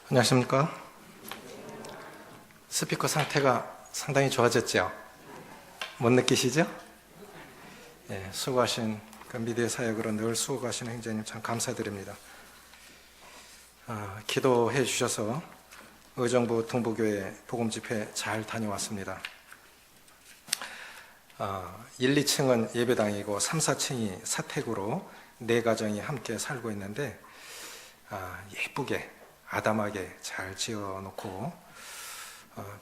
안녕하십니까? 스피커 상태가 상당히 좋아졌죠? 못 느끼시죠? 예, 수고하신 그 미디어 사역으로 늘 수고하시는 형제님 참 감사드립니다. 기도해 주셔서 의정부 동부교회 복음집회 잘 다녀왔습니다. 1, 2층은 예배당이고 3, 4층이 사택으로 4가정이 함께 살고 있는데 예쁘게 아담하게 잘 지어놓고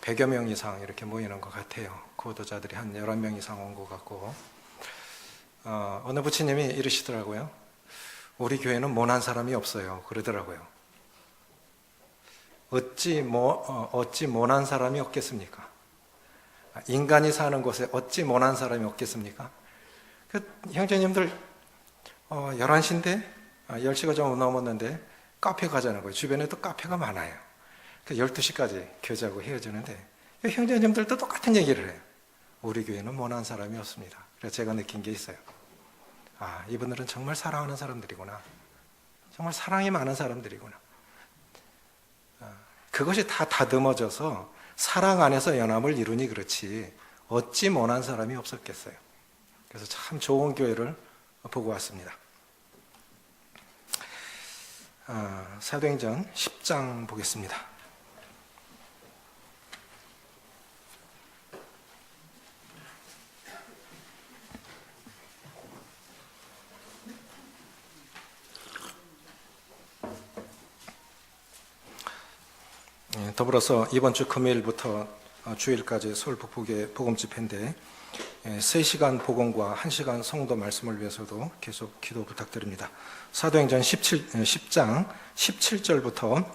100여 명 이상 이렇게 모이는 것 같아요. 구도자들이 한 11명 이상 온 것 같고, 어느 부처님이 이러시더라고요. 우리 교회는 모난 사람이 없어요 그러더라고요. 어찌 모난 사람이 없겠습니까? 인간이 사는 곳에 어찌 모난 사람이 없겠습니까? 형제님들 11시인데 10시가 좀 넘었는데 카페 가자는 거예요. 주변에 또 카페가 많아요. 12시까지 교제하고 헤어지는데 형제님들도 똑같은 얘기를 해요. 우리 교회는 모난 사람이 없습니다. 그래서 제가 느낀 게 있어요. 이분들은 정말 사랑하는 사람들이구나. 정말 사랑이 많은 사람들이구나. 그것이 다 다듬어져서 사랑 안에서 연합을 이루니 그렇지 어찌 모난 사람이 없었겠어요. 그래서 참 좋은 교회를 보고 왔습니다. 사도행전 10장 보겠습니다. 더불어서 이번 주 금요일부터 주일까지 서울 북부교회 복음 집회인데 3시간 복음과 1시간 성도 말씀을 위해서도 계속 기도 부탁드립니다. 사도행전 10장 17절부터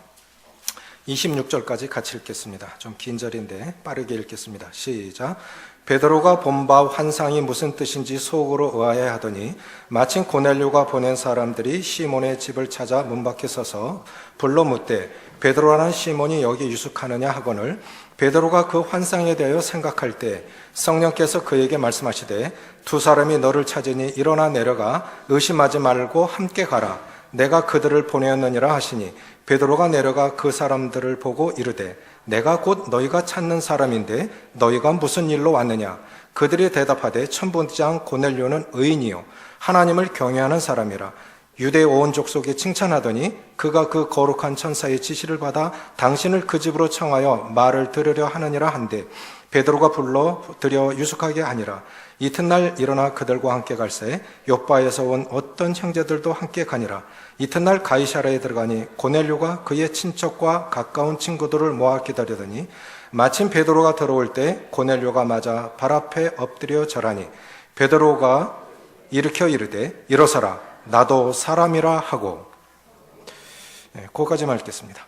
26절까지 같이 읽겠습니다. 좀 긴 절인데 빠르게 읽겠습니다. 시작. 베드로가 본 바 환상이 무슨 뜻인지 속으로 의아해하더니 마침 고넬료가 보낸 사람들이 시몬의 집을 찾아 문 밖에 서서 불러 묻되 베드로라는 시몬이 여기 유숙하느냐 하거늘 베드로가 그 환상에 대하여 생각할 때 성령께서 그에게 말씀하시되 두 사람이 너를 찾으니 일어나 내려가 의심하지 말고 함께 가라. 내가 그들을 보내었느니라 하시니 베드로가 내려가 그 사람들을 보고 이르되 내가 곧 너희가 찾는 사람인데 너희가 무슨 일로 왔느냐. 그들이 대답하되 천부장 고넬료는 의인이요 하나님을 경외하는 사람이라. 유대 온 족속이 칭찬하더니 그가 그 거룩한 천사의 지시를 받아 당신을 그 집으로 청하여 말을 들으려 하느니라 한데 베드로가 불러 들여 유숙하게 하니라. 이튿날 일어나 그들과 함께 갈새 요빠에서 온 어떤 형제들도 함께 가니라. 이튿날 가이사랴에 들어가니 고넬료가 그의 친척과 가까운 친구들을 모아 기다리더니 마침 베드로가 들어올 때 고넬료가 맞아 발 앞에 엎드려 절하니 베드로가 일으켜 이르되 일어서라 나도 사람이라 하고. 거기까지만 읽겠습니다.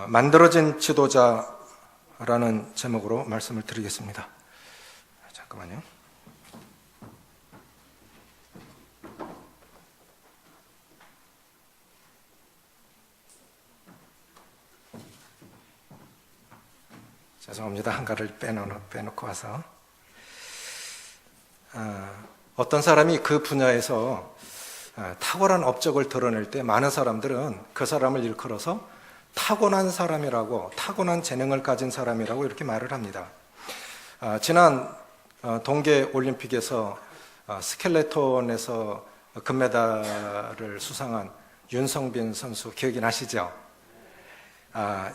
만들어진 지도자라는 제목으로 말씀을 드리겠습니다. 잠깐만요. 죄송합니다. 한가를 빼놓고 와서. 어떤 사람이 그 분야에서 탁월한 업적을 드러낼 때 많은 사람들은 그 사람을 일컬어서 타고난 사람이라고, 타고난 재능을 가진 사람이라고 이렇게 말을 합니다. 지난 동계올림픽에서 스켈레톤에서 금메달을 수상한 윤성빈 선수 기억이 나시죠?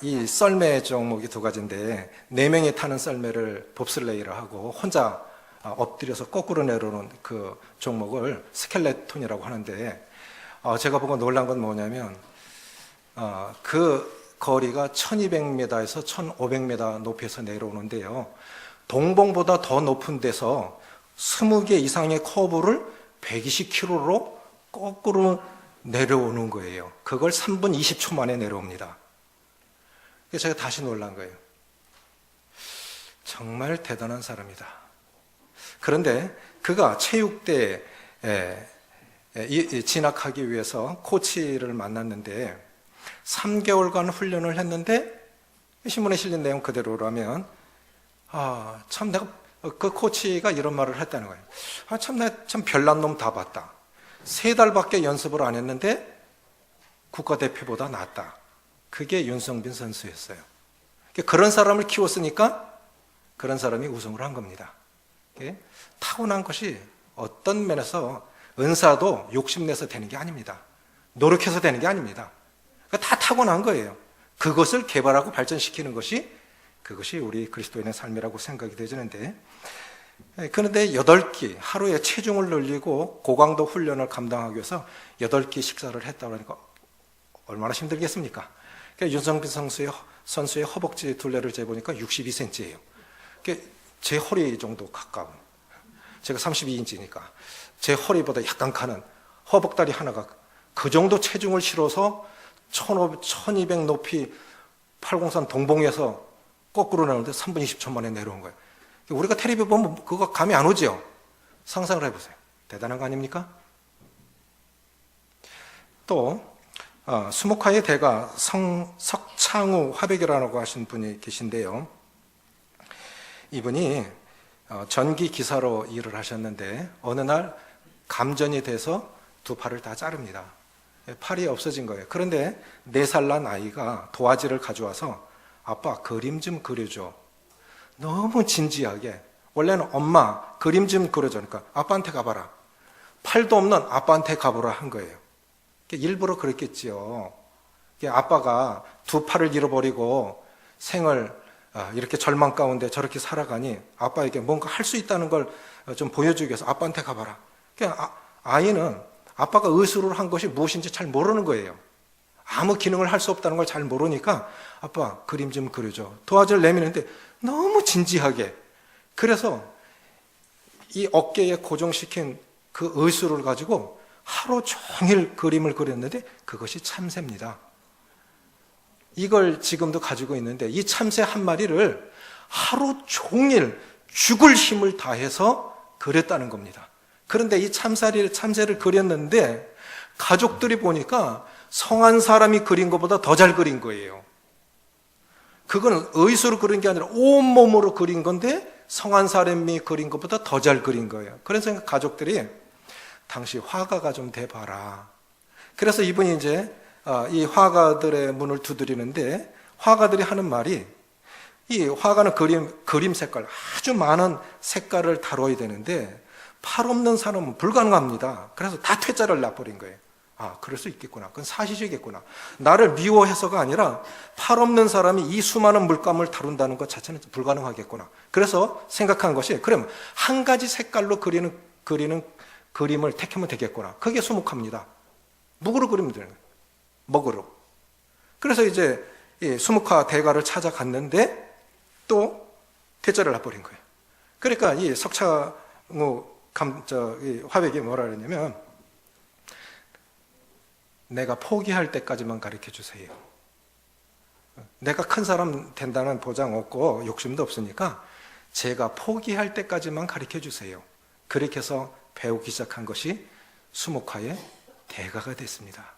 이 썰매 종목이 2가지인데 4명이 타는 썰매를 봅슬레이를 하고 혼자 엎드려서 거꾸로 내려오는 그 종목을 스켈레톤이라고 하는데 제가 보고 놀란 건 뭐냐면 그 거리가 1200m에서 1500m 높이에서 내려오는데요. 동봉보다 더 높은 데서 20개 이상의 커브를 120km로 거꾸로 내려오는 거예요. 그걸 3분 20초 만에 내려옵니다. 그래서 제가 다시 놀란 거예요. 정말 대단한 사람이다. 그런데 그가 체육대에 진학하기 위해서 코치를 만났는데 3개월간 훈련을 했는데 신문에 실린 내용 그대로라면 참 내가 그 코치가 이런 말을 했다는 거예요. 참 내가 참 별난 놈 다 봤다. 3달밖에 연습을 안 했는데 국가대표보다 낫다. 그게 윤성빈 선수였어요. 그런 사람을 키웠으니까 그런 사람이 우승을 한 겁니다. 타고난 것이 어떤 면에서 은사도 욕심내서 되는 게 아닙니다. 노력해서 되는 게 아닙니다. 다 타고난 거예요. 그것을 개발하고 발전시키는 것이 그것이 우리 그리스도인의 삶이라고 생각이 되지는데, 그런데 8끼 하루에 체중을 늘리고 고강도 훈련을 감당하기 위해서 8끼 식사를 했다고 하니까 얼마나 힘들겠습니까? 윤성빈 선수의 허벅지 둘레를 재보니까 62cm예요. 제 허리 정도 가까운, 제가 32인치니까 제 허리보다 약간 가는 허벅다리 하나가 그 정도 체중을 실어서 1200 높이 803 동봉에서 거꾸로 나오는데 3분 20초 만에 내려온 거예요. 우리가 텔레비 보면 그거 감이 안 오죠? 상상을 해보세요. 대단한 거 아닙니까? 또 수목화의 대가 석창우 화백이라고 하신 분이 계신데요. 이분이 전기 기사로 일을 하셨는데 어느 날 감전이 돼서 두 팔을 다 자릅니다. 팔이 없어진 거예요. 그런데 4살 난 아이가 도화지를 가져와서 아빠 그림 좀 그려줘. 너무 진지하게. 원래는 엄마 그림 좀 그려줘. 그러니까 아빠한테 가봐라. 팔도 없는 아빠한테 가보라 한 거예요. 일부러 그랬겠지요. 아빠가 두 팔을 잃어버리고 생을 이렇게 절망 가운데 저렇게 살아가니 아빠에게 뭔가 할 수 있다는 걸 좀 보여주기 위해서 아빠한테 가봐라. 아이는 아빠가 의술을 한 것이 무엇인지 잘 모르는 거예요. 아무 기능을 할 수 없다는 걸 잘 모르니까 아빠 그림 좀 그려줘. 도화지를 내미는데 너무 진지하게. 그래서 이 어깨에 고정시킨 그 의술을 가지고 하루 종일 그림을 그렸는데 그것이 참새입니다. 이걸 지금도 가지고 있는데 이 참새 한 마리를 하루 종일 죽을 힘을 다해서 그렸다는 겁니다. 그런데 이 참새를 그렸는데 가족들이 보니까 성한 사람이 그린 것보다 더 잘 그린 거예요. 그건 의수로 그린 게 아니라 온몸으로 그린 건데 성한 사람이 그린 것보다 더 잘 그린 거예요. 그래서 가족들이 당시 화가가 좀 돼봐라. 그래서 이분이 이제 이 화가들의 문을 두드리는데 화가들이 하는 말이 이 화가는 그림 색깔, 아주 많은 색깔을 다뤄야 되는데 팔 없는 사람은 불가능합니다. 그래서 다 퇴짜를 놔버린 거예요. 그럴 수 있겠구나. 그건 사실이겠구나. 나를 미워해서가 아니라 팔 없는 사람이 이 수많은 물감을 다룬다는 것 자체는 불가능하겠구나. 그래서 생각한 것이 그럼 한 가지 색깔로 그리는 그림을 택하면 되겠구나. 그게 수묵화입니다. 묵으로 그리면 되는 거예요. 먹으로. 그래서 이제 이 수묵화 대가를 찾아갔는데 또 퇴짜를 놔버린 거예요. 그러니까 이 석창우 화백이 뭐라 그랬냐면 내가 포기할 때까지만 가르쳐 주세요. 내가 큰 사람 된다는 보장 없고 욕심도 없으니까 제가 포기할 때까지만 가르쳐 주세요. 그렇게 해서 배우기 시작한 것이 수목화의 대가가 됐습니다.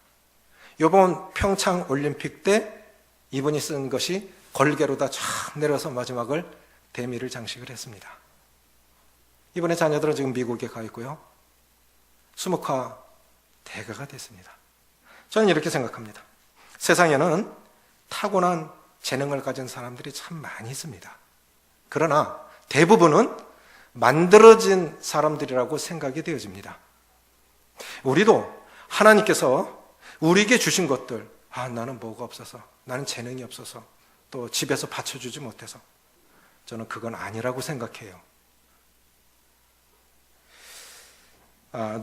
이번 평창 올림픽 때 이분이 쓴 것이 걸개로다 쫙 내려서 마지막을 대미를 장식을 했습니다. 이번에 자녀들은 지금 미국에 가 있고요. 수목화 대가가 됐습니다. 저는 이렇게 생각합니다. 세상에는 타고난 재능을 가진 사람들이 참 많이 있습니다. 그러나 대부분은 만들어진 사람들이라고 생각이 되어집니다. 우리도 하나님께서 우리에게 주신 것들, 나는 뭐가 없어서, 나는 재능이 없어서, 또 집에서 받쳐주지 못해서, 저는 그건 아니라고 생각해요.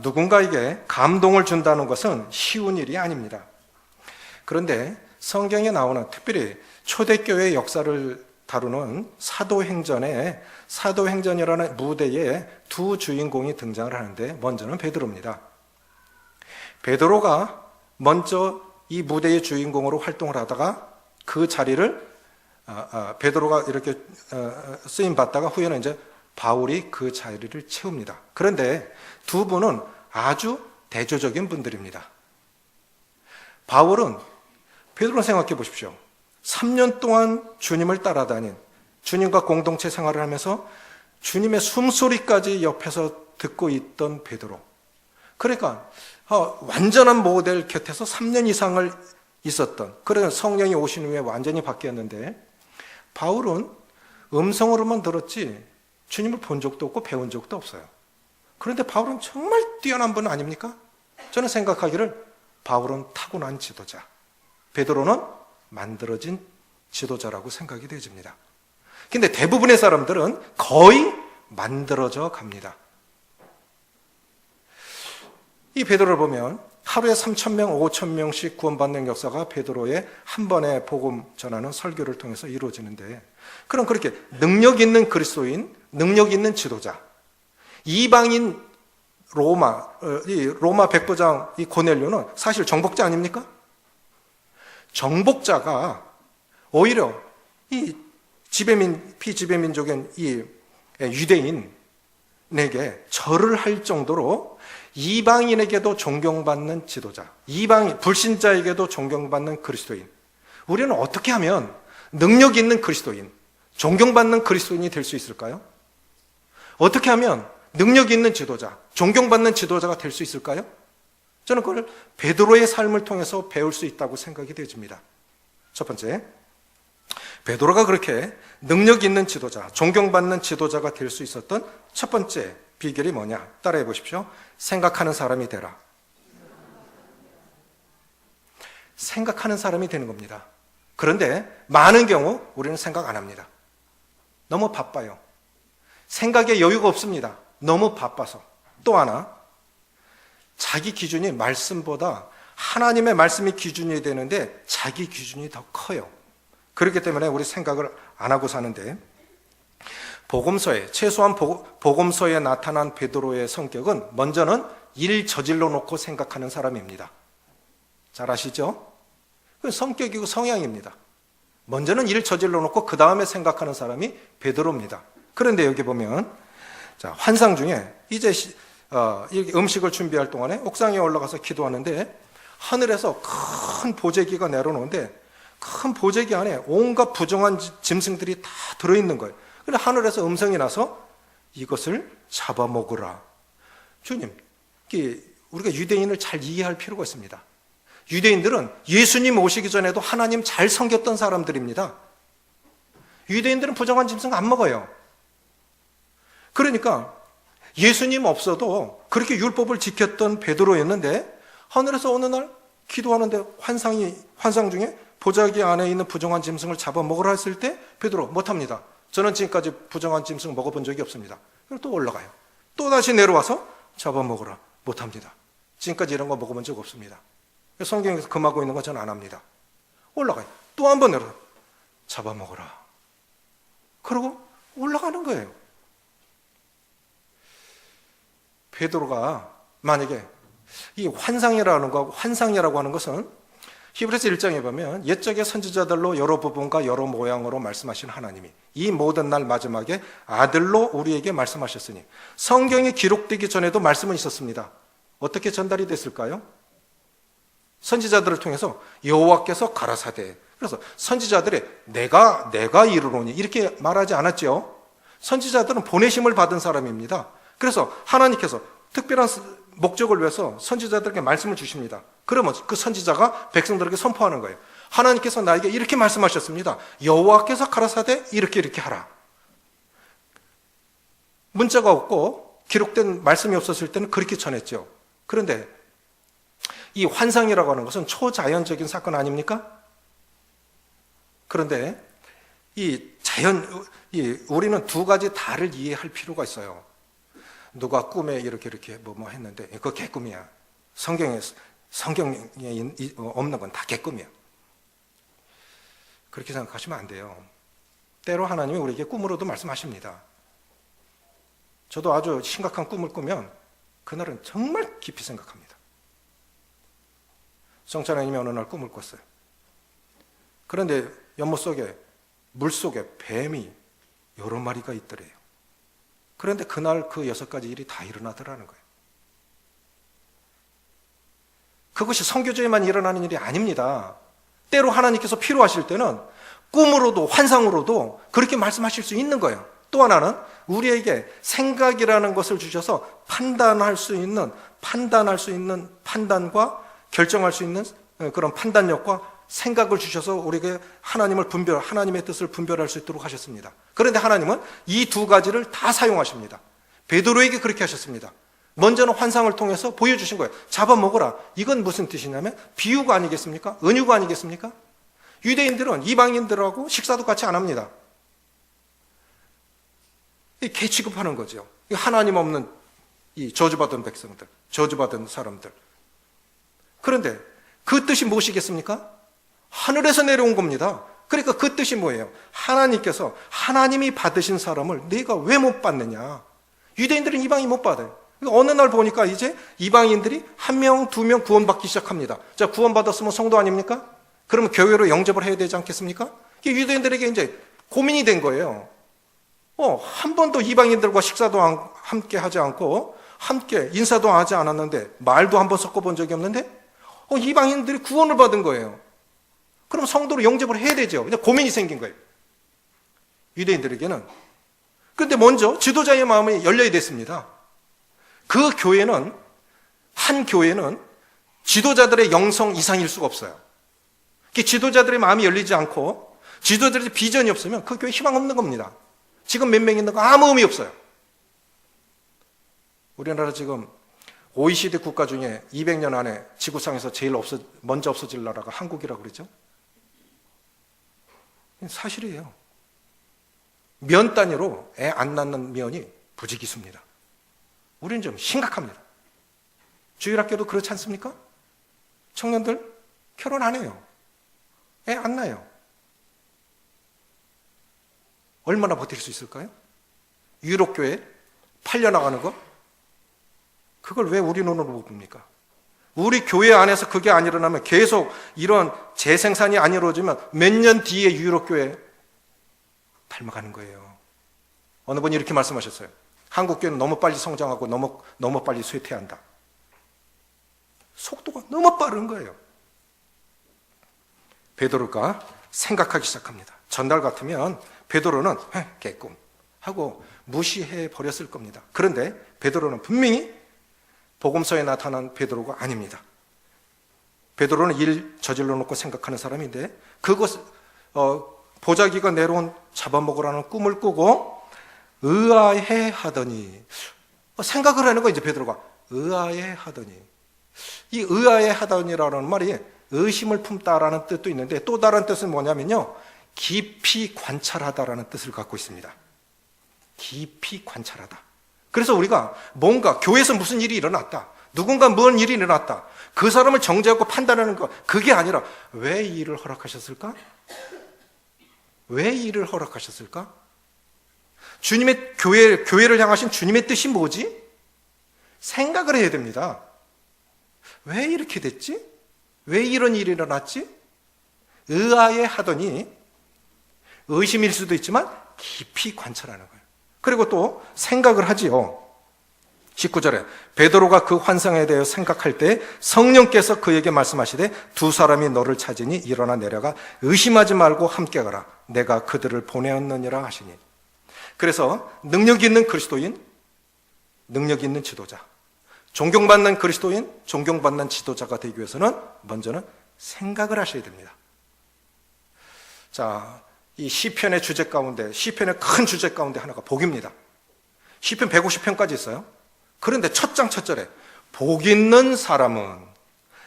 누군가에게 감동을 준다는 것은 쉬운 일이 아닙니다. 그런데 성경에 나오는 특별히 초대교회의 역사를 다루는 사도행전이라는 무대에 두 주인공이 등장을 하는데 먼저는 베드로입니다. 베드로가 먼저 이 무대의 주인공으로 활동을 하다가 그 자리를 베드로가 이렇게 쓰임 받다가 후에는 이제 바울이 그 자리를 채웁니다. 그런데 두 분은 아주 대조적인 분들입니다. 바울은 베드로 생각해 보십시오. 3년 동안 주님을 따라다닌, 주님과 공동체 생활을 하면서 주님의 숨소리까지 옆에서 듣고 있던 베드로. 그러니까 완전한 모델 곁에서 3년 이상을 있었던, 그런 성령이 오신 후에 완전히 바뀌었는데, 바울은 음성으로만 들었지 주님을 본 적도 없고 배운 적도 없어요. 그런데 바울은 정말 뛰어난 분 아닙니까? 저는 생각하기를 바울은 타고난 지도자, 베드로는 만들어진 지도자라고 생각이 되어집니다. 근데 대부분의 사람들은 거의 만들어져 갑니다. 이 베드로를 보면 하루에 3,000명, 5,000명씩 구원받는 역사가 베드로의 한 번의 복음 전하는 설교를 통해서 이루어지는데, 그럼 그렇게 능력 있는 그리스도인, 능력 있는 지도자, 이방인 로마 백부장 이 고넬료는 사실 정복자 아닙니까? 정복자가 오히려 이 피지배민족인 이 유대인에게 절을 할 정도로 이방인에게도 존경받는 지도자, 불신자에게도 존경받는 그리스도인. 우리는 어떻게 하면 능력 있는 그리스도인, 존경받는 그리스도인이 될 수 있을까요? 어떻게 하면 능력 있는 지도자, 존경받는 지도자가 될 수 있을까요? 저는 그걸 베드로의 삶을 통해서 배울 수 있다고 생각이 되어집니다. 첫 번째, 베드로가 그렇게 능력 있는 지도자, 존경받는 지도자가 될 수 있었던 첫 번째 비결이 뭐냐? 따라해 보십시오. 생각하는 사람이 되라. 생각하는 사람이 되는 겁니다. 그런데 많은 경우 우리는 생각 안 합니다. 너무 바빠요. 생각에 여유가 없습니다. 너무 바빠서. 또 하나, 자기 기준이 말씀보다 하나님의 말씀이 기준이 되는데 자기 기준이 더 커요. 그렇기 때문에 우리 생각을 안 하고 사는데, 복음서에, 최소한 복음서에 나타난 베드로의 성격은 먼저는 일 저질러 놓고 생각하는 사람입니다. 잘 아시죠? 그 성격이고 성향입니다. 먼저는 일 저질러 놓고 그 다음에 생각하는 사람이 베드로입니다. 그런데 여기 보면, 자, 환상 중에 이제 음식을 준비할 동안에 옥상에 올라가서 기도하는데 하늘에서 큰 보재기가 내려오는데 큰 보재기 안에 온갖 부정한 짐승들이 다 들어있는 거예요. 그런데 하늘에서 음성이 나서 이것을 잡아먹으라. 주님, 우리가 유대인을 잘 이해할 필요가 있습니다. 유대인들은 예수님 오시기 전에도 하나님 잘 섬겼던 사람들입니다. 유대인들은 부정한 짐승 안 먹어요. 그러니까 예수님 없어도 그렇게 율법을 지켰던 베드로였는데, 하늘에서 어느 날 기도하는데 환상 중에 보자기 안에 있는 부정한 짐승을 잡아먹으라 했을 때 베드로 못합니다. 저는 지금까지 부정한 짐승 먹어본 적이 없습니다. 그리고 또 올라가요. 또 다시 내려와서 잡아먹으라. 못합니다. 지금까지 이런 거 먹어본 적 없습니다. 성경에서 금하고 있는 거 저는 안 합니다. 올라가요. 또 한 번 내려와요. 잡아먹으라. 그러고 올라가는 거예요. 베드로가 만약에 이 환상이라고 하는 것은 히브리서 1장에 보면 옛적의 선지자들로 여러 부분과 여러 모양으로 말씀하신 하나님이 이 모든 날 마지막에 아들로 우리에게 말씀하셨으니, 성경이 기록되기 전에도 말씀은 있었습니다. 어떻게 전달이 됐을까요? 선지자들을 통해서 여호와께서 가라사대, 그래서 선지자들이 내가 이르노니 이렇게 말하지 않았죠. 선지자들은 보내심을 받은 사람입니다. 그래서 하나님께서 특별한 목적을 위해서 선지자들에게 말씀을 주십니다. 그러면 그 선지자가 백성들에게 선포하는 거예요. 하나님께서 나에게 이렇게 말씀하셨습니다. 여호와께서 가라사대 이렇게 하라. 문자가 없고 기록된 말씀이 없었을 때는 그렇게 전했죠. 그런데 이 환상이라고 하는 것은 초자연적인 사건 아닙니까? 그런데 우리는 두 가지 다를 이해할 필요가 있어요. 누가 꿈에 이렇게 뭐 했는데 그거 개꿈이야. 성경에 없는 건 다 개꿈이야. 그렇게 생각하시면 안 돼요. 때로 하나님이 우리에게 꿈으로도 말씀하십니다. 저도 아주 심각한 꿈을 꾸면 그날은 정말 깊이 생각합니다. 성찬아님이 어느 날 꿈을 꿨어요. 그런데 연못 속에, 물 속에 뱀이 여러 마리가 있더래요. 그런데 그날 그 6가지 일이 다 일어나더라는 거예요. 그것이 선교제에만 일어나는 일이 아닙니다. 때로 하나님께서 필요하실 때는 꿈으로도 환상으로도 그렇게 말씀하실 수 있는 거예요. 또 하나는 우리에게 생각이라는 것을 주셔서 판단할 수 있는 판단과 결정할 수 있는 그런 판단력과 생각을 주셔서 우리에게 하나님의 뜻을 분별할 수 있도록 하셨습니다. 그런데 하나님은 이 두 가지를 다 사용하십니다. 베드로에게 그렇게 하셨습니다. 먼저는 환상을 통해서 보여주신 거예요. 잡아먹어라. 이건 무슨 뜻이냐면 비유가 아니겠습니까? 은유가 아니겠습니까? 유대인들은 이방인들하고 식사도 같이 안 합니다. 개 취급하는 거죠. 하나님 없는 이 저주받은 백성들, 저주받은 사람들. 그런데 그 뜻이 무엇이겠습니까? 하늘에서 내려온 겁니다. 그러니까 그 뜻이 뭐예요? 하나님께서 하나님이 받으신 사람을 내가 왜 못 받느냐? 유대인들은 이방인 못 받아요. 어느 날 보니까 이제 이방인들이 1명, 2명 구원받기 시작합니다. 자, 구원받았으면 성도 아닙니까? 그러면 교회로 영접을 해야 되지 않겠습니까? 유대인들에게 이제 고민이 된 거예요. 한 번도 이방인들과 식사도 함께 하지 않고 함께 인사도 하지 않았는데 말도 한 번 섞어본 적이 없는데 이방인들이 구원을 받은 거예요. 그럼 성도로 영접을 해야 되죠. 그냥 고민이 생긴 거예요. 유대인들에게는. 그런데 먼저 지도자의 마음이 열려야 됐습니다. 그 교회는, 한 교회는 지도자들의 영성 이상일 수가 없어요. 지도자들의 마음이 열리지 않고 지도자들의 비전이 없으면 그 교회 희망 없는 겁니다. 지금 몇 명 있는 거 아무 의미 없어요. 우리나라 지금 OECD 국가 중에 200년 안에 지구상에서 제일 먼저 없어질 나라가 한국이라고 그러죠. 사실이에요. 면 단위로 애 안 낳는 면이 부지기수입니다. 우리는 좀 심각합니다. 주일학교도 그렇지 않습니까? 청년들 결혼 안 해요. 애 안 낳아요. 얼마나 버틸 수 있을까요? 유럽교회 팔려나가는 거? 그걸 왜 우리 눈으로 못 봅니까? 우리 교회 안에서 그게 안 일어나면 계속 이런 재생산이 안 이루어지면 몇 년 뒤에 유럽교회 닮아가는 거예요. 어느 분이 이렇게 말씀하셨어요. 한국교회는 너무 빨리 성장하고 너무 빨리 쇠퇴한다. 속도가 너무 빠른 거예요. 베드로가 생각하기 시작합니다. 전날 같으면 베드로는 개꿈 하고 무시해 버렸을 겁니다. 그런데 베드로는 분명히 복음서에 나타난 베드로가 아닙니다. 베드로는 일 저질러 놓고 생각하는 사람인데 보자기가 내려온 잡아먹으라는 꿈을 꾸고 의아해 하더니 생각을 하는 거 이제 베드로가 의아해 하더니 이 의아해 하더니라는 말이 의심을 품다라는 뜻도 있는데 또 다른 뜻은 뭐냐면요. 깊이 관찰하다라는 뜻을 갖고 있습니다. 깊이 관찰하다. 그래서 우리가 뭔가 교회에서 무슨 일이 일어났다. 누군가 무슨 일이 일어났다. 그 사람을 정죄하고 판단하는 거 그게 아니라 왜 이 일을 허락하셨을까? 왜 이 일을 허락하셨을까? 주님의 교회를 향하신 주님의 뜻이 뭐지? 생각을 해야 됩니다. 왜 이렇게 됐지? 왜 이런 일이 일어났지? 의아해 하더니 의심일 수도 있지만 깊이 관찰하는 거예요. 그리고 또 생각을 하지요. 19절에 베드로가 그 환상에 대해 생각할 때 성령께서 그에게 말씀하시되 두 사람이 너를 찾으니 일어나 내려가 의심하지 말고 함께 가라. 내가 그들을 보내었느니라 하시니. 그래서 능력 있는 그리스도인, 능력 있는 지도자, 존경받는 그리스도인, 존경받는 지도자가 되기 위해서는 먼저는 생각을 하셔야 됩니다. 자, 이 시편의 주제 가운데, 시편의 큰 주제 가운데 하나가 복입니다. 시편 150편까지 있어요. 그런데 첫 장 첫 절에 복 있는 사람은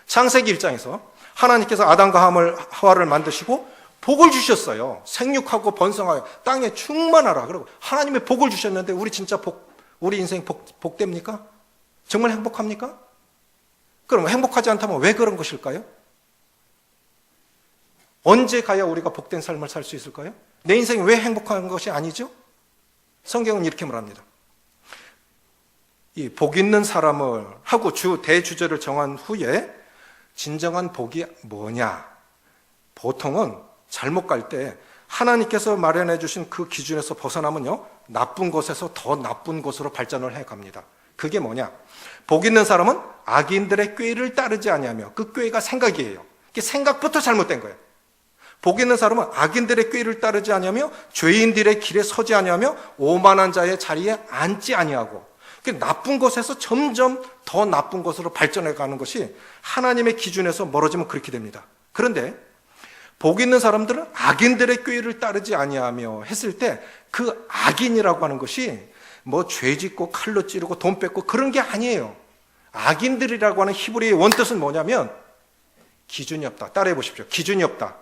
창세기 1장에서 하나님께서 아담과 하와를 만드시고 복을 주셨어요. 생육하고 번성하여 땅에 충만하라. 그리고 하나님의 복을 주셨는데 우리 인생 복됩니까? 정말 행복합니까? 그럼 행복하지 않다면 왜 그런 것일까요? 언제 가야 우리가 복된 삶을 살 수 있을까요? 내 인생이 왜 행복한 것이 아니죠? 성경은 이렇게 말합니다. 이 복 있는 사람을 하고 대주제를 정한 후에 진정한 복이 뭐냐? 보통은 잘못 갈 때 하나님께서 마련해 주신 그 기준에서 벗어나면요, 나쁜 것에서 더 나쁜 것으로 발전을 해 갑니다. 그게 뭐냐? 복 있는 사람은 악인들의 꾀를 따르지 아니하며 그 꾀가 생각이에요. 생각부터 잘못된 거예요. 복 있는 사람은 악인들의 꾀를 따르지 아니하며 죄인들의 길에 서지 아니하며 오만한 자의 자리에 앉지 아니하고, 나쁜 것에서 점점 더 나쁜 것으로 발전해 가는 것이 하나님의 기준에서 멀어지면 그렇게 됩니다. 그런데 복 있는 사람들은 악인들의 꾀를 따르지 아니하며 했을 때 그 악인이라고 하는 것이 뭐 죄 짓고 칼로 찌르고 돈 뺏고 그런 게 아니에요. 악인들이라고 하는 히브리의 원뜻은 뭐냐면 기준이 없다. 따라해 보십시오. 기준이 없다.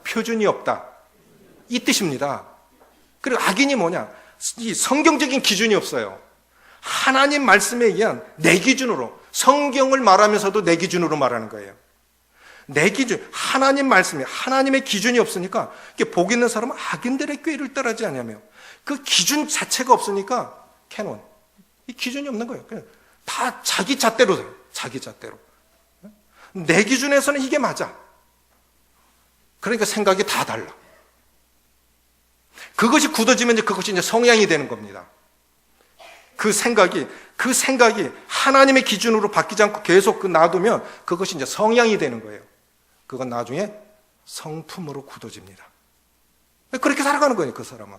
표준이 없다. 이 뜻입니다. 그리고 악인이 뭐냐? 이 성경적인 기준이 없어요. 하나님 말씀에 의한 내 기준으로, 성경을 말하면서도 내 기준으로 말하는 거예요. 내 기준, 하나님 말씀이, 하나님의 기준이 없으니까 복 있는 사람은 악인들의 꾀를 따르지 않으며 그 기준 자체가 없으니까 캐논, 이 기준이 없는 거예요. 그냥 다 자기 잣대로 돼요. 자기 잣대로. 내 기준에서는 이게 맞아. 그러니까 생각이 다 달라. 그것이 굳어지면 그것이 이제 성향이 되는 겁니다. 그 생각이 하나님의 기준으로 바뀌지 않고 계속 놔두면 그것이 이제 성향이 되는 거예요. 그건 나중에 성품으로 굳어집니다. 그렇게 살아가는 거예요, 그 사람은.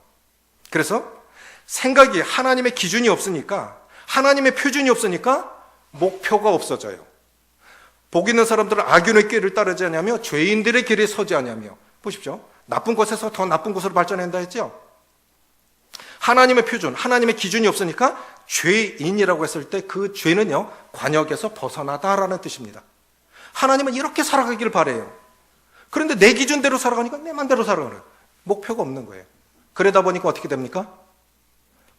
그래서 생각이 하나님의 기준이 없으니까, 하나님의 표준이 없으니까 목표가 없어져요. 복 있는 사람들은 악인의 꾀를 따르지 않으며 죄인들의 길에 서지 않으며, 보십시오. 나쁜 것에서 더 나쁜 것으로 발전한다 했죠. 하나님의 표준, 하나님의 기준이 없으니까 죄인이라고 했을 때 그 죄는요, 관역에서 벗어나다라는 뜻입니다. 하나님은 이렇게 살아가기를 바래요. 그런데 내 기준대로 살아가니까 내 맘대로 살아가는 거예요. 목표가 없는 거예요. 그러다 보니까 어떻게 됩니까?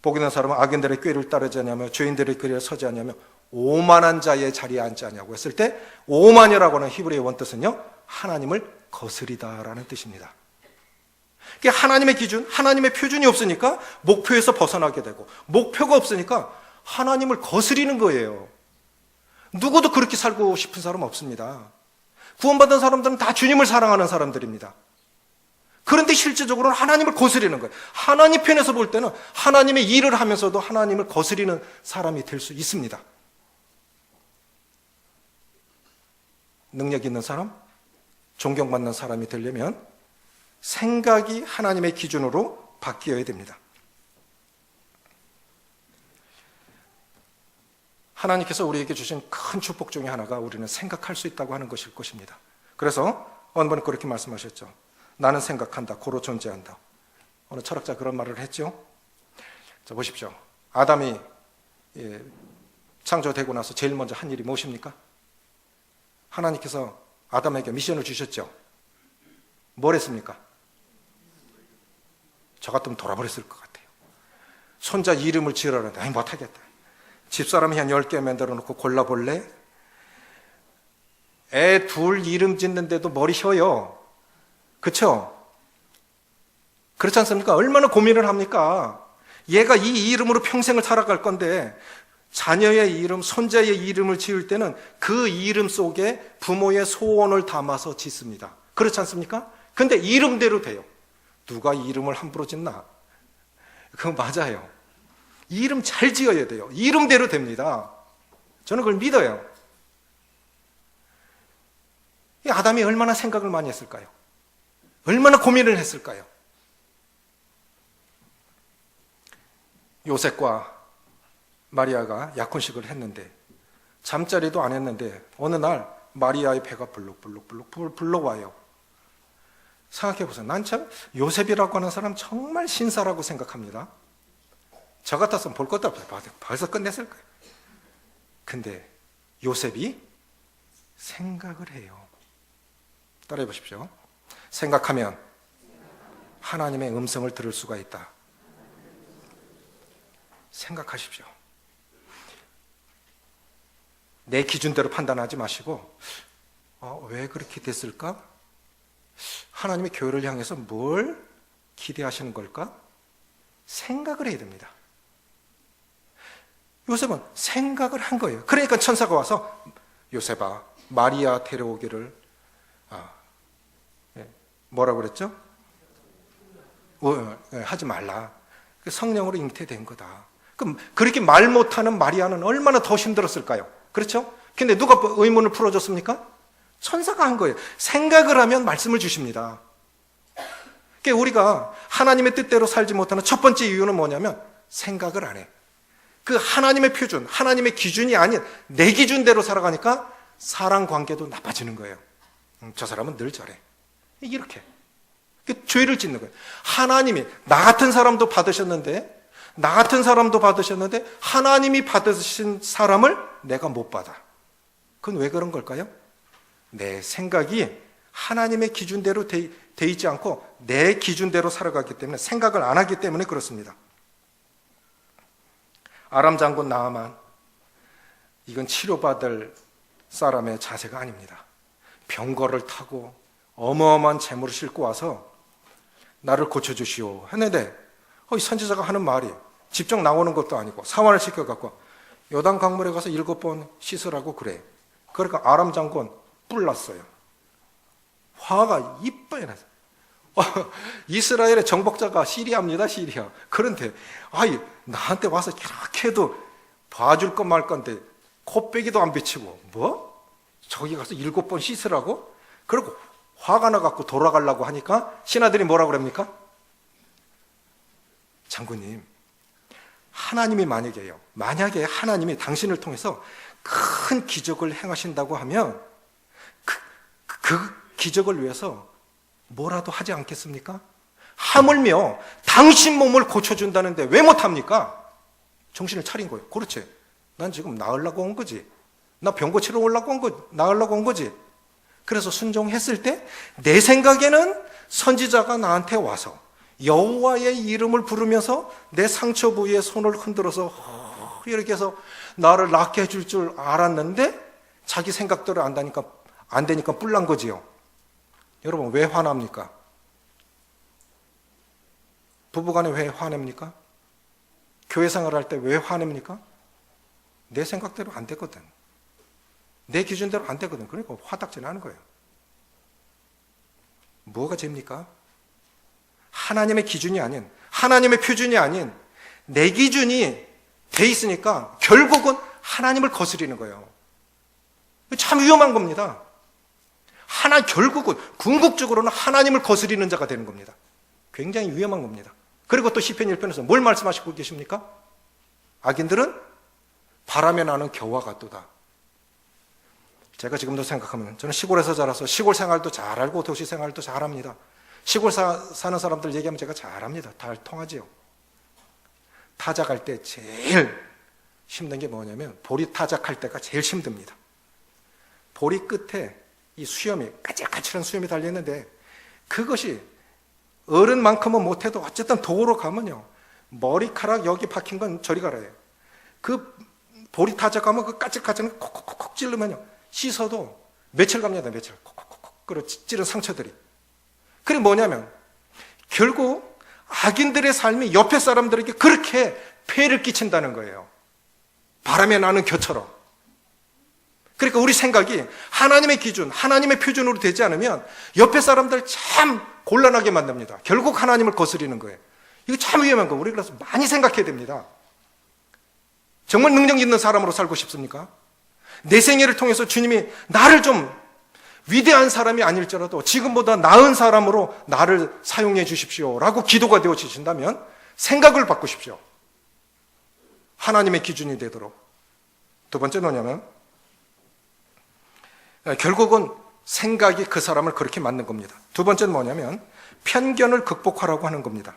복 있는 사람은 악인들의 꾀를 따르지 않으며 죄인들의 길에 서지 않으며 오만한 자의 자리에 앉지 않냐고 했을 때 오만이라고 하는 히브리의 원뜻은요, 하나님을 거스리다라는 뜻입니다. 하나님의 기준, 하나님의 표준이 없으니까 목표에서 벗어나게 되고, 목표가 없으니까 하나님을 거스리는 거예요. 누구도 그렇게 살고 싶은 사람 없습니다. 구원받은 사람들은 다 주님을 사랑하는 사람들입니다. 그런데 실제적으로는 하나님을 거스리는 거예요. 하나님 편에서 볼 때는 하나님의 일을 하면서도 하나님을 거스리는 사람이 될 수 있습니다. 능력 있는 사람, 존경받는 사람이 되려면 생각이 하나님의 기준으로 바뀌어야 됩니다. 하나님께서 우리에게 주신 큰 축복 중에 하나가 우리는 생각할 수 있다고 하는 것일 것입니다. 그래서 어느 분은 그렇게 말씀하셨죠. 나는 생각한다, 고로 존재한다. 어느 철학자 그런 말을 했죠. 자, 보십시오. 아담이 창조되고 나서 제일 먼저 한 일이 무엇입니까? 하나님께서 아담에게 미션을 주셨죠. 뭘 했습니까? 저 같으면 돌아버렸을 것 같아요. 손자 이름을 지으라는데 아니 못하겠다. 집사람이 한 10개 만들어 놓고 골라볼래? 애 둘 이름 짓는데도 머리 휘어요. 그렇죠? 그렇지 않습니까? 얼마나 고민을 합니까? 얘가 이 이름으로 평생을 살아갈 건데 자녀의 이름, 손자의 이름을 지을 때는 그 이름 속에 부모의 소원을 담아서 짓습니다. 그렇지 않습니까? 근데 이름대로 돼요. 누가 이름을 함부로 짓나? 그거 맞아요. 이름 잘 지어야 돼요. 이름대로 됩니다. 저는 그걸 믿어요. 이 아담이 얼마나 생각을 많이 했을까요? 얼마나 고민을 했을까요? 요셉과 마리아가 약혼식을 했는데 잠자리도 안 했는데 어느 날 마리아의 배가 불룩불룩 불러와요. 생각해보세요. 난 참 요셉이라고 하는 사람 정말 신사라고 생각합니다. 저 같았으면 볼 것도 없어요. 벌써 끝냈을 거예요. 근데 요셉이 생각을 해요. 따라해 보십시오. 생각하면 하나님의 음성을 들을 수가 있다. 생각하십시오. 내 기준대로 판단하지 마시고 왜 그렇게 됐을까? 하나님의 교회를 향해서 뭘 기대하시는 걸까? 생각을 해야 됩니다. 요셉은 생각을 한 거예요. 그러니까 천사가 와서 요셉아 마리아 데려오기를 뭐라고 그랬죠? 하지 말라. 성령으로 잉태된 거다. 그럼 그렇게 말 못하는 마리아는 얼마나 더 힘들었을까요? 그렇죠? 근데 누가 의문을 풀어줬습니까? 천사가 한 거예요. 생각을 하면 말씀을 주십니다. 그러니까 우리가 하나님의 뜻대로 살지 못하는 첫 번째 이유는 뭐냐면 생각을 안 해. 그 하나님의 표준, 하나님의 기준이 아닌 내 기준대로 살아가니까 사람 관계도 나빠지는 거예요. 저 사람은 늘 저래. 이렇게. 죄를 짓는 거예요. 하나님이 나 같은 사람도 받으셨는데 하나님이 받으신 사람을 내가 못 받아. 그건 왜 그런 걸까요? 내 생각이 하나님의 기준대로 돼 있지 않고 내 기준대로 살아가기 때문에, 생각을 안 하기 때문에 그렇습니다. 아람 장군 나아만, 이건 치료받을 사람의 자세가 아닙니다. 병거를 타고 어마어마한 재물을 싣고 와서 나를 고쳐주시오 했는데 이 선지자가 하는 말이 직접 나오는 것도 아니고 사환을 시켜갖고 요단 강물에 가서 7번 씻으라고 그래. 그러니까 아람 장군 뿔났어요. 화가 이빨이 나서. 이스라엘의 정복자가 시리아입니다. 시리아. 그런데 나한테 와서 이렇게 해도 봐줄 건 말 건데 코빼기도 안 비치고 뭐? 저기 가서 7번 씻으라고? 그리고 화가 나갖고 돌아가려고 하니까 신하들이 뭐라고 그럽니까? 장군님, 하나님이 만약에 하나님이 당신을 통해서 큰 기적을 행하신다고 하면 그 기적을 위해서 뭐라도 하지 않겠습니까? 하물며 당신 몸을 고쳐준다는데 왜 못합니까? 정신을 차린 거예요. 그렇지. 난 지금 나으려고 온 거지. 나 병고 치러 나으려고 온 거지. 그래서 순종했을 때 내 생각에는 선지자가 나한테 와서 여호와의 이름을 부르면서 내 상처 부위에 손을 흔들어서 이렇게 해서 나를 낫게 해줄 줄 알았는데 자기 생각대로 안 되니까 뿔난 거지요. 여러분, 왜 화납니까? 부부간에 왜 화냅니까? 교회 생활할 때 왜 화냅니까? 내 생각대로 안 되거든. 내 기준대로 안 되거든. 그러니까 화딱지 나는 거예요. 뭐가 죄입니까? 하나님의 기준이 아닌, 하나님의 표준이 아닌 내 기준이 돼 있으니까 결국은 하나님을 거스리는 거예요. 참 위험한 겁니다. 결국은 궁극적으로는 하나님을 거스리는 자가 되는 겁니다. 굉장히 위험한 겁니다. 그리고 또 시편 1편에서 뭘 말씀하시고 계십니까? 악인들은 바람에 나는 겨와 같도다. 제가 지금도 생각하면 저는 시골에서 자라서 시골 생활도 잘 알고 도시 생활도 잘 합니다. 시골 사는 사람들 얘기하면 제가 잘 합니다. 다 통하지요. 타작할 때 제일 힘든 게 뭐냐면 보리 타작할 때가 제일 힘듭니다. 보리 끝에 이 수염이 까칠까칠한 수염이 달려있는데 그것이 어른만큼은 못해도 어쨌든 도로 가면요, 머리카락 여기 박힌 건 저리 가라 해요. 그 보리 타작하면 그 까칠까칠한 콕콕콕 찌르면요, 씻어도 며칠 갑니다. 며칠 콕콕콕 찌른 상처들이. 그게 뭐냐면 결국 악인들의 삶이 옆에 사람들에게 그렇게 폐해를 끼친다는 거예요. 바람에 나는 겨처럼. 그러니까 우리 생각이 하나님의 기준, 하나님의 표준으로 되지 않으면 옆에 사람들 참 곤란하게 만듭니다. 결국 하나님을 거스리는 거예요. 이거 참 위험한 거예요. 우리 그래서 많이 생각해야 됩니다. 정말 능력 있는 사람으로 살고 싶습니까? 내 생애를 통해서 주님이 나를 좀 위대한 사람이 아닐지라도 지금보다 나은 사람으로 나를 사용해 주십시오 라고 기도가 되어지신다면 생각을 바꾸십시오. 하나님의 기준이 되도록. 두 번째는 뭐냐면 결국은 생각이 그 사람을 그렇게 만든 겁니다. 두 번째는 뭐냐면 편견을 극복하라고 하는 겁니다.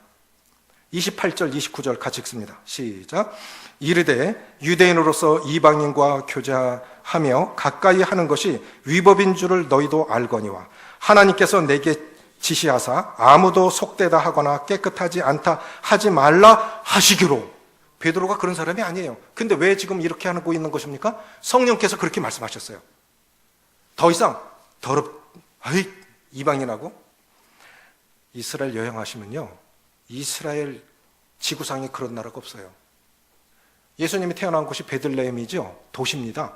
28절, 29절 같이 읽습니다. 시작. 이르되 유대인으로서 이방인과 교제하며 가까이 하는 것이 위법인 줄을 너희도 알거니와 하나님께서 내게 지시하사 아무도 속되다 하거나 깨끗하지 않다 하지 말라 하시기로. 베드로가 그런 사람이 아니에요. 근데 왜 지금 이렇게 하고 있는 것입니까? 성령께서 그렇게 말씀하셨어요. 더 이상 이방인하고 이스라엘 여행하시면요, 이스라엘 지구상에 그런 나라가 없어요. 예수님이 태어난 곳이 베들레헴이죠. 도시입니다.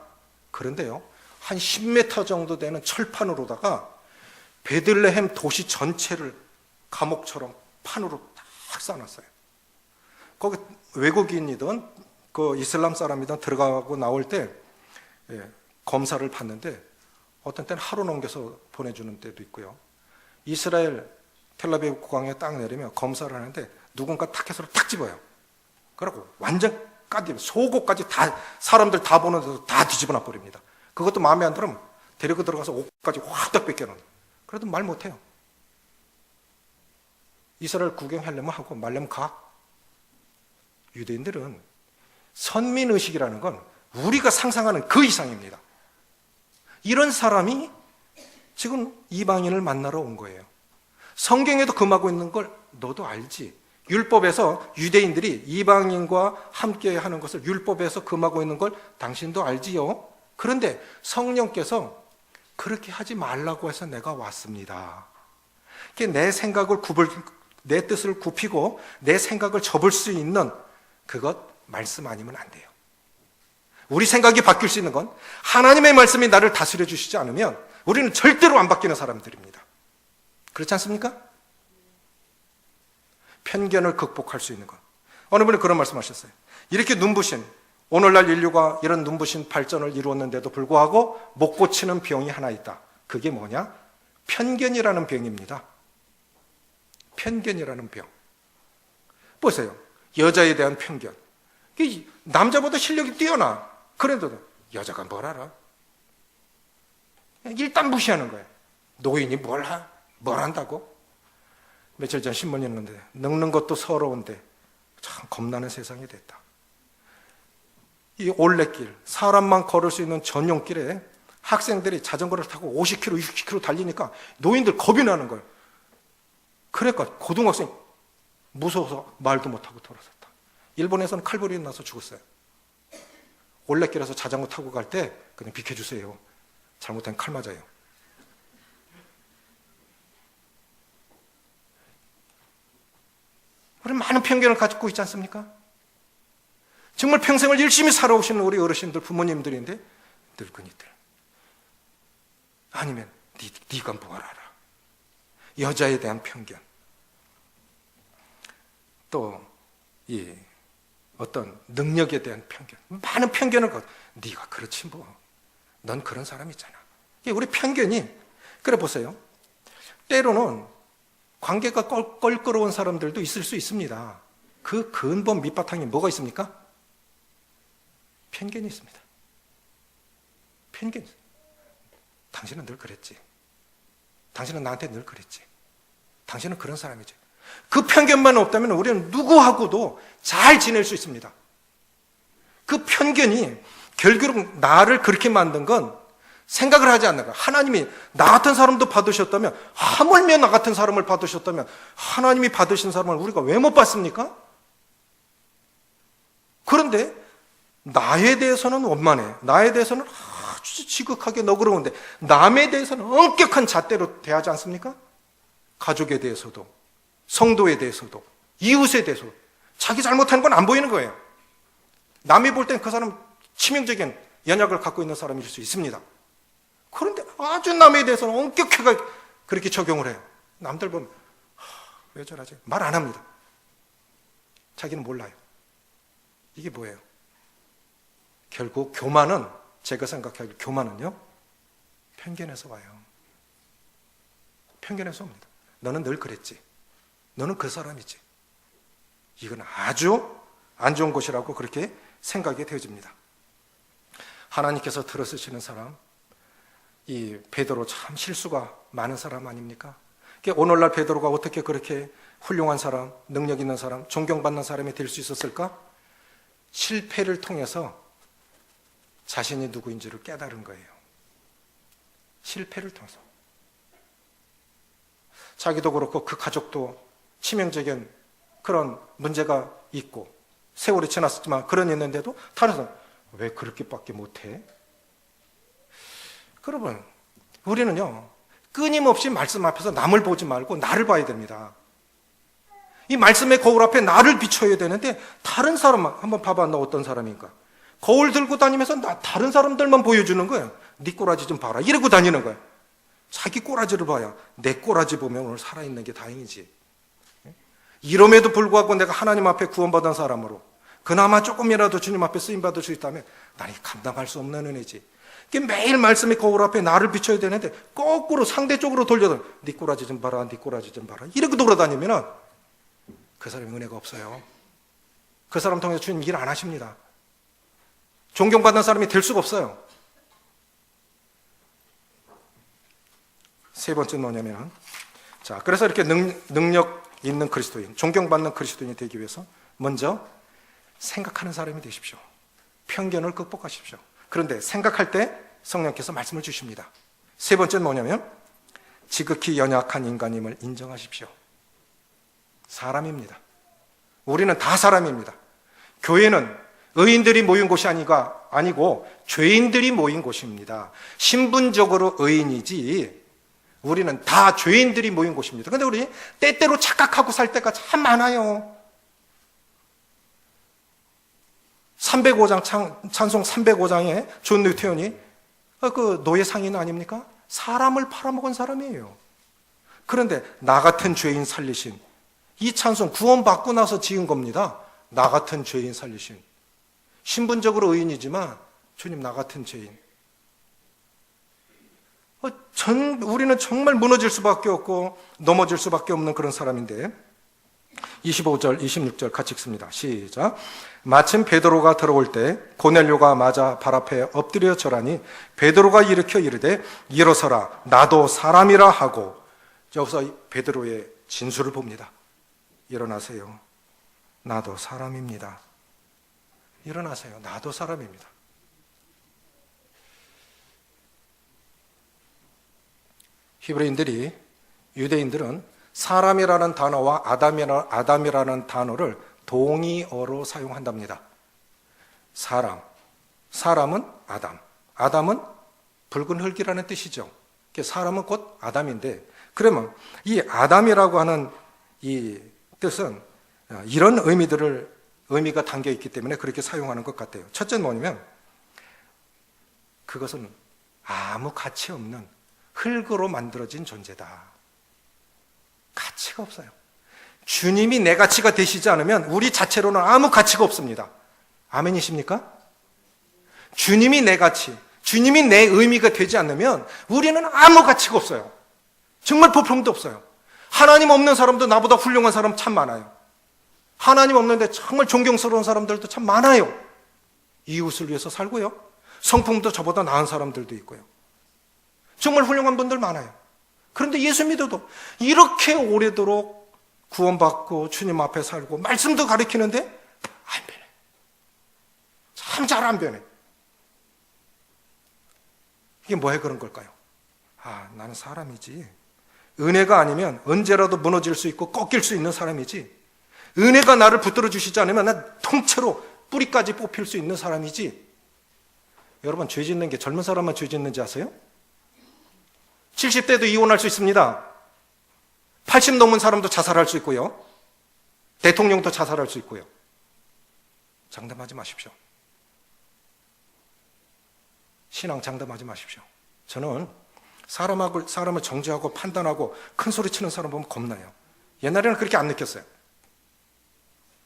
그런데요, 한 10m 정도 되는 철판으로다가 베들레헴 도시 전체를 감옥처럼 판으로 딱 쌓아놨어요. 거기 외국인이든 그 이슬람 사람이든 들어가고 나올 때 검사를 받는데 어떤 때는 하루 넘겨서 보내주는 때도 있고요. 이스라엘 텔아비브 공항에 딱 내리면 검사를 하는데 누군가 타켓으로 탁 집어요. 그러고 완전 까지 속옷까지 다 사람들 다 보는 데서 다 뒤집어 놔 버립니다. 그것도 마음에 안 들으면 데리고 들어가서 옷까지 확 벗겨놓는. 그래도 말 못해요. 이스라엘 구경하려면 하고 말려면 가. 유대인들은 선민의식이라는 건 우리가 상상하는 그 이상입니다. 이런 사람이 지금 이방인을 만나러 온 거예요. 성경에도 금하고 있는 걸 너도 알지. 율법에서 유대인들이 이방인과 함께 하는 것을 율법에서 금하고 있는 걸 당신도 알지요. 그런데 성령께서 그렇게 하지 말라고 해서 내가 왔습니다. 내 생각을 내 뜻을 굽히고 내 생각을 접을 수 있는 그것 말씀 아니면 안 돼요. 우리 생각이 바뀔 수 있는 건 하나님의 말씀이 나를 다스려 주시지 않으면 우리는 절대로 안 바뀌는 사람들입니다. 그렇지 않습니까? 편견을 극복할 수 있는 것. 어느 분이 그런 말씀하셨어요. 이렇게 눈부신, 오늘날 인류가 이런 눈부신 발전을 이루었는데도 불구하고 못 고치는 병이 하나 있다. 그게 뭐냐? 편견이라는 병입니다. 편견이라는 병. 보세요. 여자에 대한 편견. 남자보다 실력이 뛰어나. 그런데도 여자가 뭘 알아? 일단 무시하는 거예요. 노인이 뭘 한다고? 며칠 전 신문이 있는데 늙는 것도 서러운데 참 겁나는 세상이 됐다. 이 올레길, 사람만 걸을 수 있는 전용길에 학생들이 자전거를 타고 50km, 60km 달리니까 노인들 겁이 나는 거예요. 그러니까 고등학생 무서워서 말도 못하고 돌아섰다. 일본에서는 칼부림이 나서 죽었어요. 올레길에서 자전거 타고 갈 때 그냥 비켜주세요. 잘못하면 칼 맞아요. 우리 많은 편견을 가지고 있지 않습니까? 정말 평생을 열심히 살아오시는 우리 어르신들, 부모님들인데 늙은이들. 아니면 네가 뭘 알아? 여자에 대한 편견. 또 이 어떤 능력에 대한 편견. 많은 편견을 가지고 네가 그렇지 뭐. 넌 그런 사람이잖아. 이게 우리 편견이. 그래 보세요. 때로는 관계가 껄끄러운 사람들도 있을 수 있습니다. 그 근본 밑바탕에 뭐가 있습니까? 편견이 있습니다. 편견이. 당신은 늘 그랬지. 당신은 나한테 늘 그랬지. 당신은 그런 사람이지. 그 편견만 없다면 우리는 누구하고도 잘 지낼 수 있습니다. 그 편견이 결국 나를 그렇게 만든 건 생각을 하지 않는 거야. 하나님이 나 같은 사람도 받으셨다면, 하물며 나 같은 사람을 받으셨다면 하나님이 받으신 사람을 우리가 왜 못 받습니까? 그런데 나에 대해서는 원만해. 나에 대해서는 아주 지극하게 너그러운데 남에 대해서는 엄격한 잣대로 대하지 않습니까? 가족에 대해서도, 성도에 대해서도, 이웃에 대해서도 자기 잘못하는 건 안 보이는 거예요. 남이 볼 땐 그 사람 치명적인 연약을 갖고 있는 사람일 수 있습니다. 그런데 아주 남에 대해서는 엄격하게 그렇게 적용을 해요. 남들 보면 왜 저러지? 말 안 합니다. 자기는 몰라요. 이게 뭐예요? 결국 교만은, 제가 생각하기로 교만은요, 편견에서 와요. 편견에서 옵니다. 너는 늘 그랬지. 너는 그 사람이지. 이건 아주 안 좋은 것이라고 그렇게 생각이 되어집니다. 하나님께서 들어쓰시는 사람, 이 베드로 참 실수가 많은 사람 아닙니까? 오늘날 베드로가 어떻게 그렇게 훌륭한 사람, 능력 있는 사람, 존경받는 사람이 될 수 있었을까? 실패를 통해서 자신이 누구인지를 깨달은 거예요. 실패를 통해서. 자기도 그렇고 그 가족도 치명적인 그런 문제가 있고 세월이 지났지만 그런 있는데도 다른 사람 왜 그렇게밖에 못해? 여러분, 우리는요 끊임없이 말씀 앞에서 남을 보지 말고 나를 봐야 됩니다. 이 말씀의 거울 앞에 나를 비춰야 되는데 다른 사람 한번 봐봐. 너 어떤 사람인가? 거울 들고 다니면서 다른 사람들만 보여주는 거예요. 네 꼬라지 좀 봐라 이러고 다니는 거예요. 자기 꼬라지를 봐야 내 꼬라지 보면 오늘 살아있는 게 다행이지. 이럼에도 불구하고 내가 하나님 앞에 구원받은 사람으로 그나마 조금이라도 주님 앞에 쓰임받을 수 있다면 나는 감당할 수 없는 은혜지. 매일 말씀이 거울 앞에 나를 비춰야 되는데 거꾸로 상대쪽으로 돌려서 네 꼬라지 좀 봐라, 네 꼬라지 좀 봐라 이렇게 돌아다니면 그 사람이 은혜가 없어요. 그 사람 통해서 주님 일 안 하십니다. 존경받는 사람이 될 수가 없어요. 세 번째는 뭐냐면, 자, 그래서 이렇게 능력 있는 그리스도인, 존경받는 그리스도인이 되기 위해서 먼저 생각하는 사람이 되십시오. 편견을 극복하십시오. 그런데 생각할 때 성령께서 말씀을 주십니다. 세 번째는 뭐냐면 지극히 연약한 인간임을 인정하십시오. 사람입니다. 우리는 다 사람입니다. 교회는 의인들이 모인 곳이 아니고 죄인들이 모인 곳입니다. 신분적으로 의인이지 우리는 다 죄인들이 모인 곳입니다. 그런데 우리 때때로 착각하고 살 때가 참 많아요. 305장 찬송 305장에 존 뉴턴이 그 노예 상인 아닙니까? 사람을 팔아먹은 사람이에요. 그런데 나 같은 죄인 살리신, 이 찬송 구원받고 나서 지은 겁니다. 나 같은 죄인 살리신. 신분적으로 의인이지만 주님 나 같은 죄인. 우리는 정말 무너질 수밖에 없고 넘어질 수밖에 없는 그런 사람인데 25절, 26절 같이 읽습니다. 시작. 마침 베드로가 들어올 때 고넬료가 맞아 발 앞에 엎드려 절하니 베드로가 일으켜 이르되 일어서라 나도 사람이라 하고, 여기서 베드로의 진술을 봅니다. 일어나세요. 나도 사람입니다. 일어나세요. 나도 사람입니다. 히브리인들이, 유대인들은 사람이라는 단어와 아담이라는 단어를 동의어로 사용한답니다. 사람은 아담, 아담은 붉은 흙이라는 뜻이죠. 사람은 곧 아담인데, 그러면 이 아담이라고 하는 이 뜻은 이런 의미가 담겨 있기 때문에 그렇게 사용하는 것 같아요. 첫째는 뭐냐면 그것은 아무 가치 없는 흙으로 만들어진 존재다. 가치가 없어요. 주님이 내 가치가 되시지 않으면 우리 자체로는 아무 가치가 없습니다. 아멘이십니까? 주님이 내 가치, 주님이 내 의미가 되지 않으면 우리는 아무 가치가 없어요. 정말 보평도 없어요. 하나님 없는 사람도 나보다 훌륭한 사람 참 많아요. 하나님 없는데 정말 존경스러운 사람들도 참 많아요. 이웃을 위해서 살고요. 성품도 저보다 나은 사람들도 있고요. 정말 훌륭한 분들 많아요. 그런데 예수 믿어도 이렇게 오래도록 구원받고 주님 앞에 살고 말씀도 가르치는데 안 변해. 참 잘 안 변해. 이게 뭐에 그런 걸까요? 나는 사람이지. 은혜가 아니면 언제라도 무너질 수 있고 꺾일 수 있는 사람이지. 은혜가 나를 붙들어 주시지 않으면 난 통째로 뿌리까지 뽑힐 수 있는 사람이지. 여러분, 죄 짓는 게 젊은 사람만 죄 짓는지 아세요? 70대도 이혼할 수 있습니다. 80 넘은 사람도 자살할 수 있고요. 대통령도 자살할 수 있고요. 장담하지 마십시오. 신앙 장담하지 마십시오. 저는 사람을 정죄하고 판단하고 큰 소리 치는 사람 보면 겁나요. 옛날에는 그렇게 안 느꼈어요.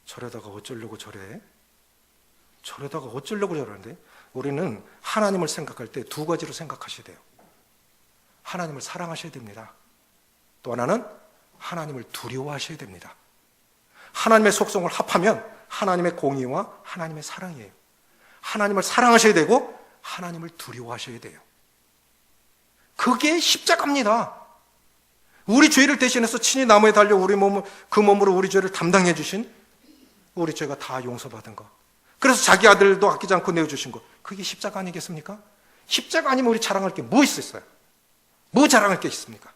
저러다가 어쩌려고 저래? 저러다가 어쩌려고 저러는데? 우리는 하나님을 생각할 때 두 가지로 생각하셔야 돼요. 하나님을 사랑하셔야 됩니다. 또 하나는 하나님을 두려워하셔야 됩니다. 하나님의 속성을 합하면 하나님의 공의와 하나님의 사랑이에요. 하나님을 사랑하셔야 되고 하나님을 두려워하셔야 돼요. 그게 십자가입니다. 우리 죄를 대신해서 친히 나무에 달려 그 몸으로 우리 죄를 담당해 주신, 우리 죄가 다 용서받은 거, 그래서 자기 아들도 아끼지 않고 내어주신 거, 그게 십자가 아니겠습니까? 십자가 아니면 우리 자랑할 게 뭐 있었어요? 뭐 자랑할 게 있습니까?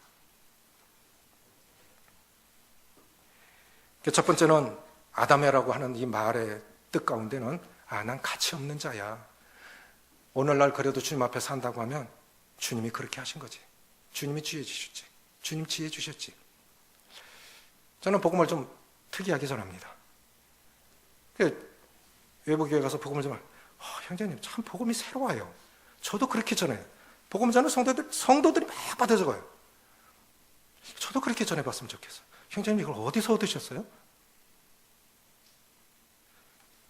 첫 번째는 아담이라고 하는 이 말의 뜻 가운데는 난 가치 없는 자야. 오늘날 그래도 주님 앞에 산다고 하면 주님이 그렇게 하신 거지. 주님이 지혜 주셨지. 주님 지혜 주셨지. 저는 복음을 좀 특이하게 전합니다. 외부교회 가서 복음을 전하면 형제님 참 복음이 새로워요. 저도 그렇게 전해요. 복음 전하는 성도들이 막 받아 적어요. 저도 그렇게 전해봤으면 좋겠어요. 형제님 이걸 어디서 얻으셨어요?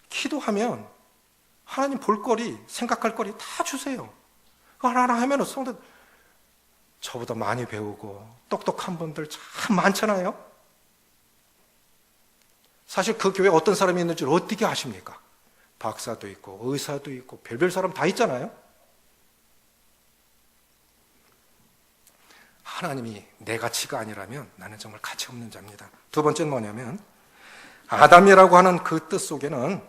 기도하면 하나님 볼거리, 생각할 거리 다 주세요. 하나하나 하면은 성도 저보다 많이 배우고 똑똑한 분들 참 많잖아요. 사실 그 교회에 어떤 사람이 있는지 어떻게 아십니까? 박사도 있고 의사도 있고 별별 사람 다 있잖아요. 하나님이 내 가치가 아니라면 나는 정말 가치 없는 자입니다. 두 번째는 뭐냐면 아담이라고 하는 그 뜻 속에는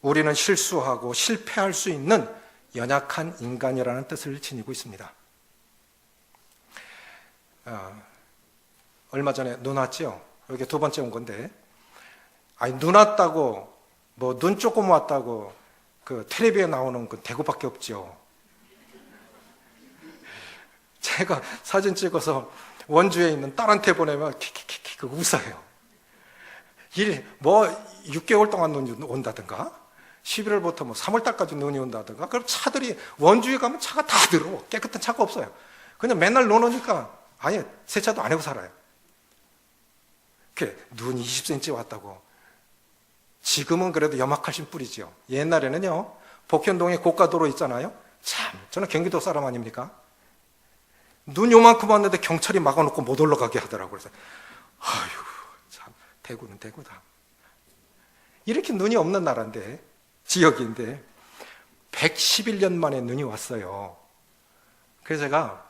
우리는 실수하고 실패할 수 있는 연약한 인간이라는 뜻을 지니고 있습니다. 얼마 전에 눈 왔죠? 여기 두 번째 온 건데, 아니 눈 왔다고 뭐 눈 조금 왔다고 그 텔레비에 나오는 그 대구밖에 없죠. 제가 사진 찍어서 원주에 있는 딸한테 보내면 키키키키 웃어요. 뭐 6개월 동안 눈이 온다든가 11월부터 뭐 3월달까지 눈이 온다든가, 그럼 차들이 원주에 가면 차가 다 들어. 깨끗한 차가 없어요. 그냥 맨날 눈 오니까 아예 세차도 안 하고 살아요. 눈 20cm 왔다고. 지금은 그래도 염화칼슘 뿌리죠. 옛날에는요, 복현동에 고가도로 있잖아요. 참, 저는 경기도 사람 아닙니까? 눈 요만큼 왔는데 경찰이 막아놓고 못 올라가게 하더라고요. 그래서 아유, 참 대구는 대구다. 이렇게 눈이 없는 나라인데, 지역인데 111년 만에 눈이 왔어요. 그래서 제가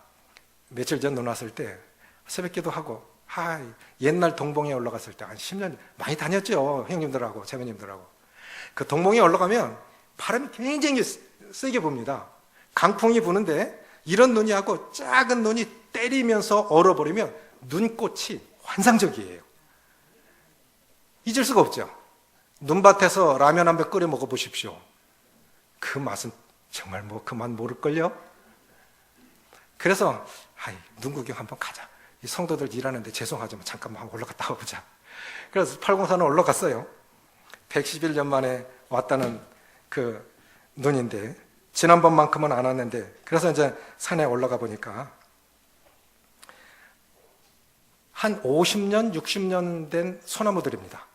며칠 전 눈 왔을 때 새벽기도 하고, 옛날 동봉에 올라갔을 때 한 10년 많이 다녔죠. 형님들하고 재매님들하고. 그 동봉에 올라가면 바람이 굉장히 세게 붑니다. 강풍이 부는데 이런 눈이 하고 작은 눈이 때리면서 얼어버리면 눈꽃이 환상적이에요. 잊을 수가 없죠. 눈밭에서 라면 한 배 끓여 먹어보십시오. 그 맛은 정말 뭐 그 맛 모를걸요? 그래서 눈 구경 한번 가자. 이 성도들 일하는데 죄송하지만 잠깐만 한번 올라갔다 와보자. 그래서 804는 올라갔어요. 111년 만에 왔다는 그 눈인데 지난번만큼은 안 왔는데, 그래서 이제 산에 올라가 보니까 한 50년, 60년 된 소나무들입니다.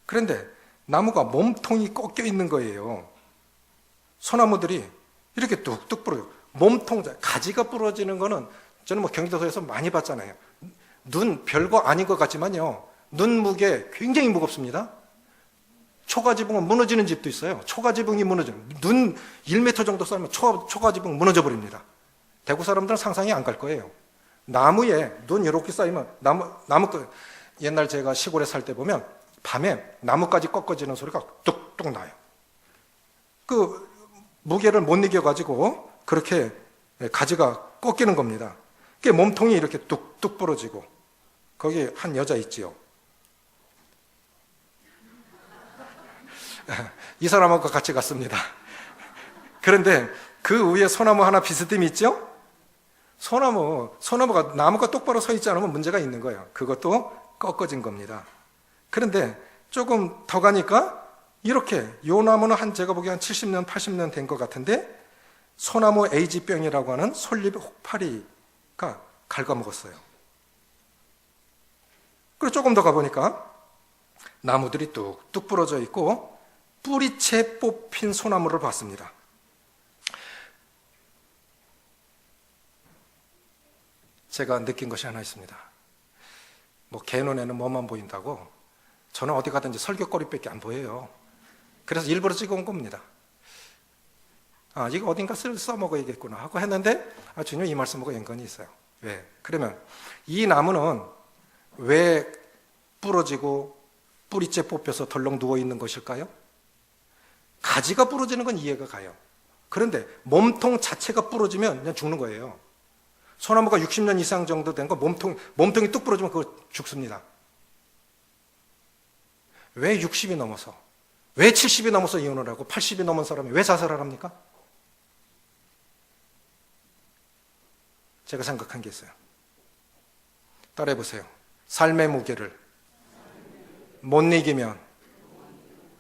그런데 나무가 몸통이 꺾여 있는 거예요. 소나무들이 이렇게 뚝뚝 부러져. 몸통, 가지가 부러지는 거는 저는 뭐 경기도에서 많이 봤잖아요. 눈 별거 아닌 것 같지만요, 눈 무게 굉장히 무겁습니다. 초가지붕은 무너지는 집도 있어요. 초가지붕이 무너지는, 눈 1m 정도 쌓으면 초가지붕 무너져 버립니다. 대구 사람들은 상상이 안 갈 거예요. 나무에 눈 이렇게 쌓이면 나무 옛날 제가 시골에 살 때 보면 밤에 나무까지 꺾어지는 소리가 뚝뚝 나요. 그 무게를 못 이겨가지고 그렇게 가지가 꺾이는 겁니다. 그게 몸통이 이렇게 뚝뚝 부러지고, 거기 한 여자 있지요. 이 사람하고 같이 갔습니다. 그런데 그 위에 소나무 하나 비스듬히 있죠? 소나무가 나무가 똑바로 서 있지 않으면 문제가 있는 거예요. 그것도 꺾어진 겁니다. 그런데 조금 더 가니까 이렇게, 요 나무는 제가 보기엔 한 70년, 80년 된 것 같은데 소나무 에이지병이라고 하는 솔잎 혹파리가 갉아먹었어요. 그리고 조금 더 가보니까 나무들이 뚝뚝 부러져 있고 뿌리채 뽑힌 소나무를 봤습니다. 제가 느낀 것이 하나 있습니다. 뭐 개 눈에는 뭐만 보인다고, 저는 어디 가든지 설교거리밖에 안 보여요. 그래서 일부러 찍어온 겁니다. 이거 어딘가 써먹어야겠구나 하고 했는데, 주님 이 말씀하고 연관이 있어요. 왜? 그러면 이 나무는 왜 부러지고 뿌리째 뽑혀서 덜렁 누워있는 것일까요? 가지가 부러지는 건 이해가 가요. 그런데 몸통 자체가 부러지면 그냥 죽는 거예요. 소나무가 60년 이상 정도 된 거 몸통이 뚝 부러지면 그거 죽습니다. 왜 60이 넘어서, 왜 70이 넘어서 이혼을 하고 80이 넘은 사람이 왜 자살을 합니까? 제가 생각한 게 있어요. 따라해 보세요. 삶의 무게를 못 이기면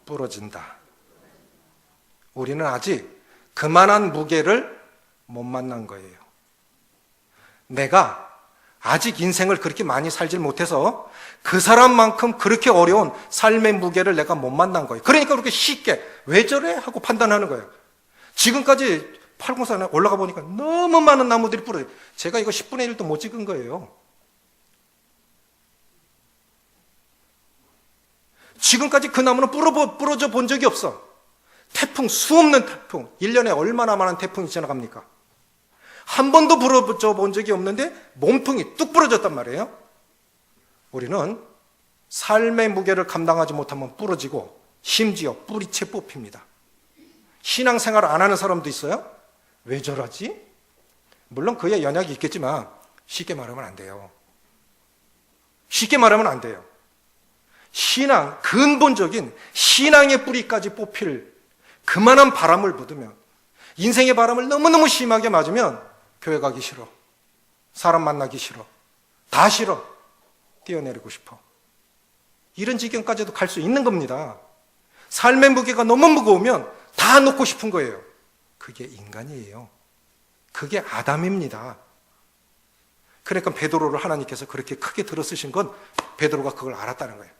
부러진다. 우리는 아직 그만한 무게를 못 만난 거예요. 내가 아직 인생을 그렇게 많이 살질 못해서 그 사람만큼 그렇게 어려운 삶의 무게를 내가 못 만난 거예요. 그러니까 그렇게 쉽게 왜 저래? 하고 판단하는 거예요. 지금까지 팔공산에 올라가 보니까 너무 많은 나무들이 부러져요. 제가 이거 10분의 1도 못 찍은 거예요. 지금까지 그 나무는 부러져 본 적이 없어. 태풍, 수없는 태풍, 1년에 얼마나 많은 태풍이 지나갑니까? 한 번도 부러져 본 적이 없는데 몸통이 뚝 부러졌단 말이에요. 우리는 삶의 무게를 감당하지 못하면 부러지고 심지어 뿌리채 뽑힙니다. 신앙생활을 안 하는 사람도 있어요. 왜 저러지? 물론 그에 연약이 있겠지만 쉽게 말하면 안 돼요. 쉽게 말하면 안 돼요. 신앙, 근본적인 신앙의 뿌리까지 뽑힐 그만한 바람을 받으면, 인생의 바람을 너무너무 심하게 맞으면 교회 가기 싫어, 사람 만나기 싫어, 다 싫어, 뛰어내리고 싶어, 이런 지경까지도 갈 수 있는 겁니다. 삶의 무게가 너무 무거우면 다 놓고 싶은 거예요. 그게 인간이에요. 그게 아담입니다. 그러니까 베드로를 하나님께서 그렇게 크게 들어쓰신 건 베드로가 그걸 알았다는 거예요.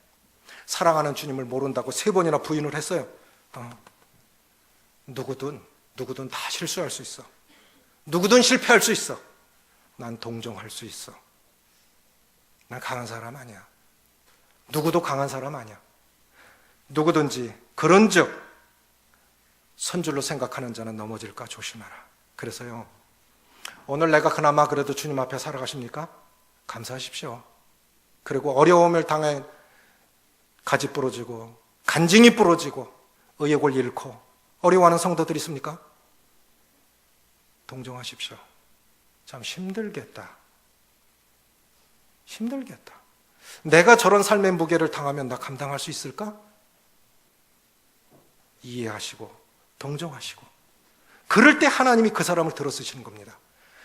사랑하는 주님을 모른다고 3번이나 부인을 했어요. 누구든 다 실수할 수 있어. 누구든 실패할 수 있어. 난 동정할 수 있어. 난 강한 사람 아니야. 누구도 강한 사람 아니야. 누구든지 그런즉 선줄로 생각하는 자는 넘어질까 조심하라. 그래서요, 오늘 내가 그나마 그래도 주님 앞에 살아가십니까? 감사하십시오. 그리고 어려움을 당해 가지 부러지고 간증이 부러지고 의욕을 잃고 어려워하는 성도들이 있습니까? 동정하십시오. 참 힘들겠다. 힘들겠다. 내가 저런 삶의 무게를 당하면 나 감당할 수 있을까? 이해하시고 동정하시고, 그럴 때 하나님이 그 사람을 들어 쓰시는 겁니다.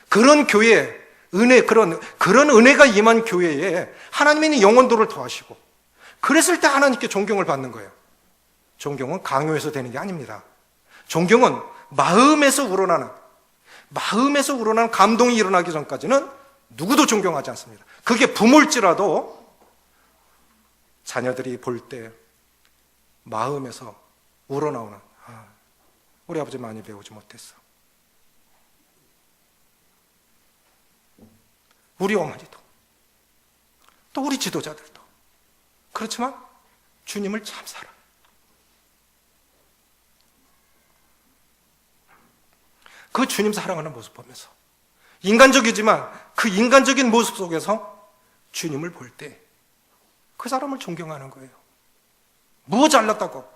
그런 교회, 은혜, 그런 은혜가 임한 교회에 하나님이 영혼도를 더하시고, 그랬을 때 하나님께 존경을 받는 거예요. 존경은 강요해서 되는 게 아닙니다. 존경은 마음에서 우러나는 감동이 일어나기 전까지는 누구도 존경하지 않습니다. 그게 부모일지라도 자녀들이 볼 때 마음에서 우러나오는, 우리 아버지 많이 배우지 못했어. 우리 어머니도, 또 우리 지도자들도. 그렇지만 주님을 참 사랑. 그 주님 사랑하는 모습 보면서, 인간적이지만 그 인간적인 모습 속에서 주님을 볼 때 그 사람을 존경하는 거예요. 뭐 잘났다고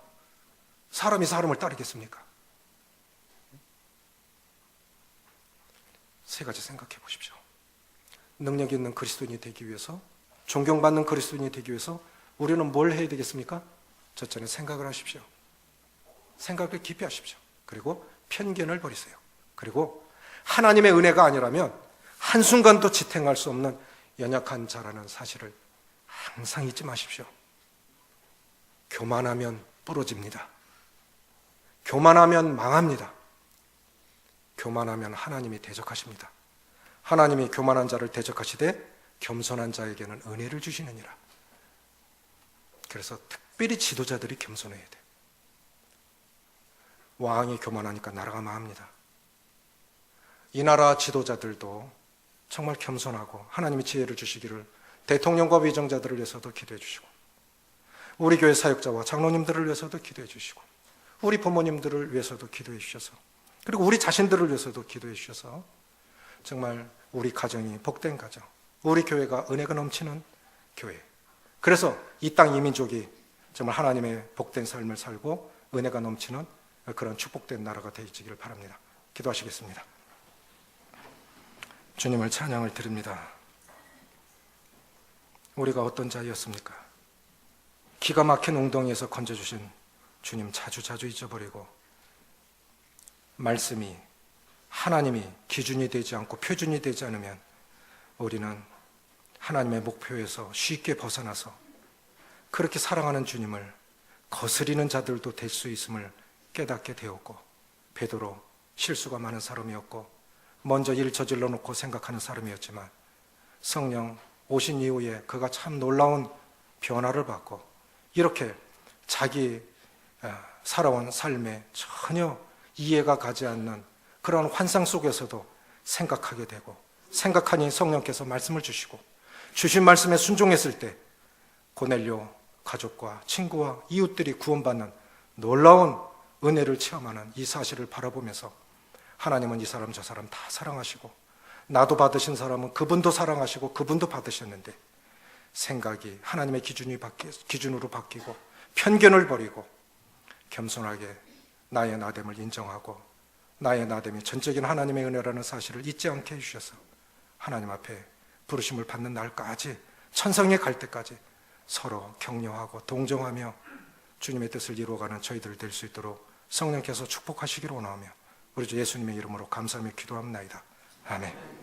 사람이 사람을 따르겠습니까? 3가지 생각해 보십시오. 능력 있는 그리스도인이 되기 위해서, 존경받는 그리스도인이 되기 위해서 우리는 뭘 해야 되겠습니까? 첫째는 생각을 하십시오. 생각을 깊이 하십시오. 그리고 편견을 버리세요. 그리고 하나님의 은혜가 아니라면 한순간도 지탱할 수 없는 연약한 자라는 사실을 항상 잊지 마십시오. 교만하면 부러집니다. 교만하면 망합니다. 교만하면 하나님이 대적하십니다. 하나님이 교만한 자를 대적하시되 겸손한 자에게는 은혜를 주시느니라. 그래서 특별히 지도자들이 겸손해야 돼. 왕이 교만하니까 나라가 망합니다. 이 나라 지도자들도 정말 겸손하고 하나님이 지혜를 주시기를 대통령과 위정자들을 위해서도 기도해 주시고, 우리 교회 사역자와 장로님들을 위해서도 기도해 주시고, 우리 부모님들을 위해서도 기도해 주셔서, 그리고 우리 자신들을 위해서도 기도해 주셔서 정말 우리 가정이 복된 가정, 우리 교회가 은혜가 넘치는 교회, 그래서 이 땅 이 민족이 정말 하나님의 복된 삶을 살고 은혜가 넘치는 그런 축복된 나라가 되시기를 바랍니다. 기도하시겠습니다. 주님을 찬양을 드립니다. 우리가 어떤 자였습니까? 기가 막힌 웅덩이에서 건져주신 주님 자주 잊어버리고, 말씀이 하나님이 기준이 되지 않고 표준이 되지 않으면 우리는 하나님의 목표에서 쉽게 벗어나서 그렇게 사랑하는 주님을 거스리는 자들도 될 수 있음을 깨닫게 되었고, 베드로 실수가 많은 사람이었고 먼저 일 저질러 놓고 생각하는 사람이었지만 성령 오신 이후에 그가 참 놀라운 변화를 받고 이렇게 자기 살아온 삶에 전혀 이해가 가지 않는 그런 환상 속에서도 생각하게 되고, 생각하니 성령께서 말씀을 주시고, 주신 말씀에 순종했을 때 고넬료 가족과 친구와 이웃들이 구원받는 놀라운 은혜를 체험하는 이 사실을 바라보면서 하나님은 이 사람 저 사람 다 사랑하시고, 나도 받으신 사람은 그분도 사랑하시고 그분도 받으셨는데, 생각이 하나님의 기준으로 바뀌고 편견을 버리고 겸손하게 나의 나됨을 인정하고, 나의 나됨이 전적인 하나님의 은혜라는 사실을 잊지 않게 해주셔서 하나님 앞에 부르심을 받는 날까지, 천성에 갈 때까지 서로 격려하고 동정하며 주님의 뜻을 이루어가는 저희들 될 수 있도록 성령께서 축복하시기를 원하며 우리 주 예수님의 이름으로 감사하며 기도합나이다. 아멘.